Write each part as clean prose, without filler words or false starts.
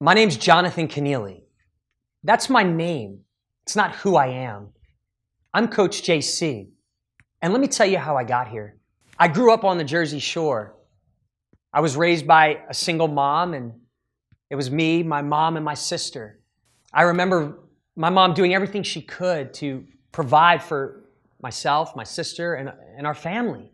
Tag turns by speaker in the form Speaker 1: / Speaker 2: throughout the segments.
Speaker 1: My name's Jonathan Keneally. That's my name. It's not who I am. I'm Coach JC. And let me tell you how I got here. I grew up on the Jersey Shore. I was raised by a single mom, and it was me, my mom, and my sister. I remember my mom doing everything she could to provide for myself, my sister, and our family.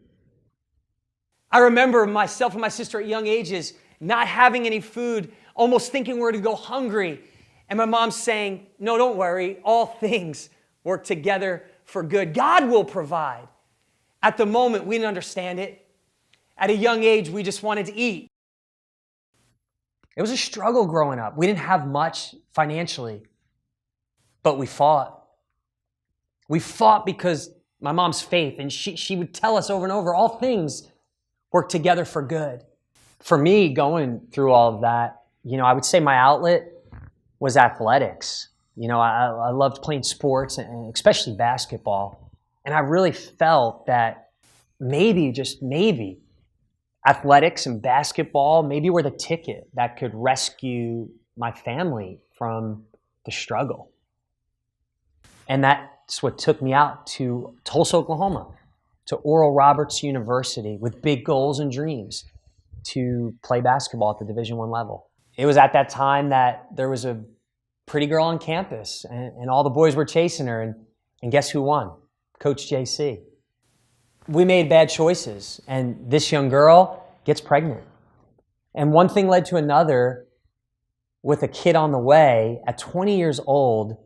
Speaker 1: I remember myself and my sister at young ages not having any food, almost thinking we're to go hungry. And my mom saying, no, don't worry, all things work together for good. God will provide. At the moment, we didn't understand it. At a young age, we just wanted to eat. It was a struggle growing up. We didn't have much financially, but we fought. We fought because my mom's faith, and she would tell us over and over, all things work together for good. For me, going through all of that, I would say my outlet was athletics. I loved playing sports, and especially basketball. And I really felt that maybe, just maybe, athletics and basketball maybe were the ticket that could rescue my family from the struggle. And that's what took me out to Tulsa, Oklahoma, to Oral Roberts University with big goals and dreams to play basketball at the Division I level. It was at that time that there was a pretty girl on campus, and all the boys were chasing her, and guess who won? Coach JC. We made bad choices, and this young girl gets pregnant. And one thing led to another with a kid on the way at 20 years old,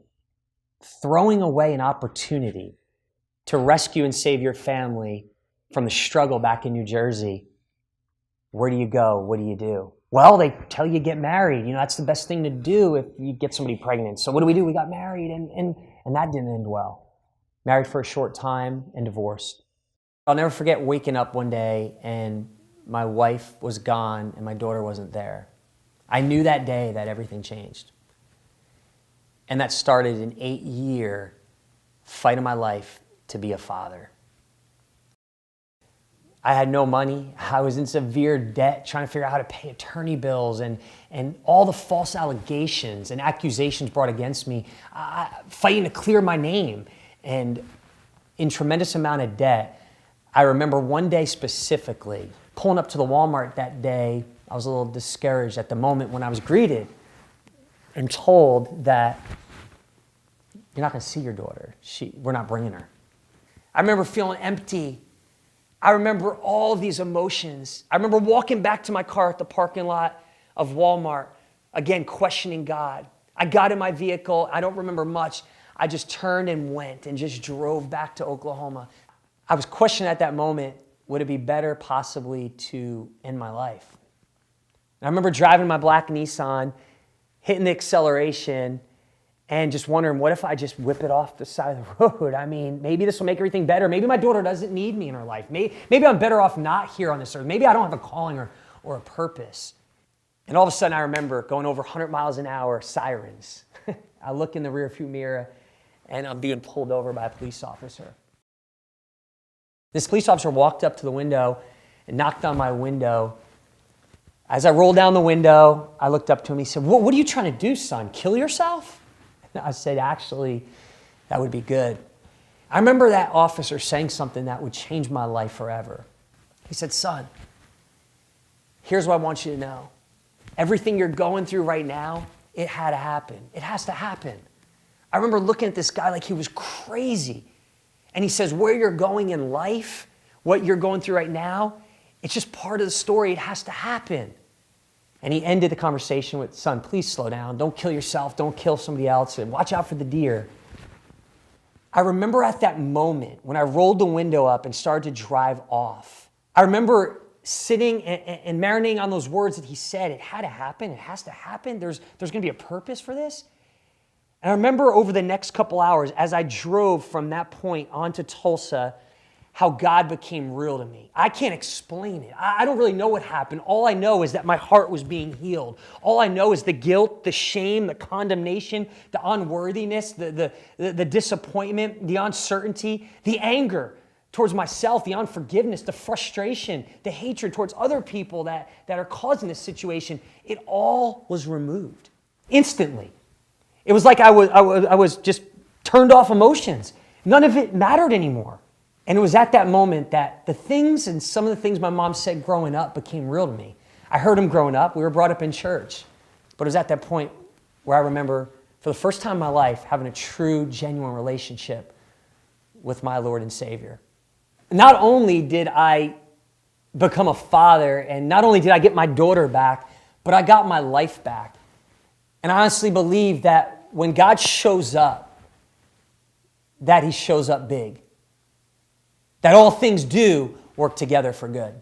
Speaker 1: throwing away an opportunity to rescue and save your family from the struggle back in New Jersey. Where do you go? What do you do? Well, they tell you get married. That's the best thing to do if you get somebody pregnant. So what do? We got married, and that didn't end well. Married for a short time and divorced. I'll never forget waking up one day and my wife was gone and my daughter wasn't there. I knew that day that everything changed. And that started an 8-year fight of my life to be a father. I had no money. I was in severe debt, trying to figure out how to pay attorney bills, and all the false allegations and accusations brought against me, fighting to clear my name, and in tremendous amount of debt. I remember one day specifically, pulling up to the Walmart that day, I was a little discouraged at the moment when I was greeted and told that you're not going to see your daughter. We're not bringing her. I remember feeling empty. I remember all of these emotions. I remember walking back to my car at the parking lot of Walmart, again, questioning God. I got in my vehicle. I don't remember much. I just turned and went and just drove back to Oklahoma. I was questioning at that moment, would it be better possibly to end my life? And I remember driving my black Nissan, hitting the acceleration, and just wondering, what if I just whip it off the side of the road? I mean, maybe this will make everything better. Maybe my daughter doesn't need me in her life. Maybe I'm better off not here on this earth. Maybe I don't have a calling or a purpose. And all of a sudden, I remember going over 100 miles an hour, sirens. I look in the rearview mirror, and I'm being pulled over by a police officer. This police officer walked up to the window and knocked on my window. As I rolled down the window, I looked up to him. He said, what are you trying to do, son? Kill yourself? I said, actually, that would be good. I remember that officer saying something that would change my life forever. He said, son, here's what I want you to know. Everything you're going through right now, it had to happen. It has to happen. I remember looking at this guy like he was crazy. And he says, where you're going in life, what you're going through right now, it's just part of the story. It has to happen. And he ended the conversation with, son, please slow down. Don't kill yourself. Don't kill somebody else. And watch out for the deer. I remember at that moment when I rolled the window up and started to drive off, I remember sitting and marinating on those words that he said. It had to happen. It has to happen. There's going to be a purpose for this. And I remember over the next couple hours, as I drove from that point onto Tulsa, how God became real to me. I can't explain it. I don't really know what happened. All I know is that my heart was being healed. All I know is the guilt, the shame, the condemnation, the unworthiness, the disappointment, the uncertainty, the anger towards myself, the unforgiveness, the frustration, the hatred towards other people that are causing this situation. It all was removed. instantly. It was like I was just turned off emotions. None of it mattered anymore. And it was at that moment that the things and some of the things my mom said growing up became real to me. I heard them growing up. We were brought up in church. But it was at that point where I remember, for the first time in my life, having a true, genuine relationship with my Lord and Savior. Not only did I become a father, and not only did I get my daughter back, but I got my life back. And I honestly believe that when God shows up, that he shows up big. That all things do work together for good.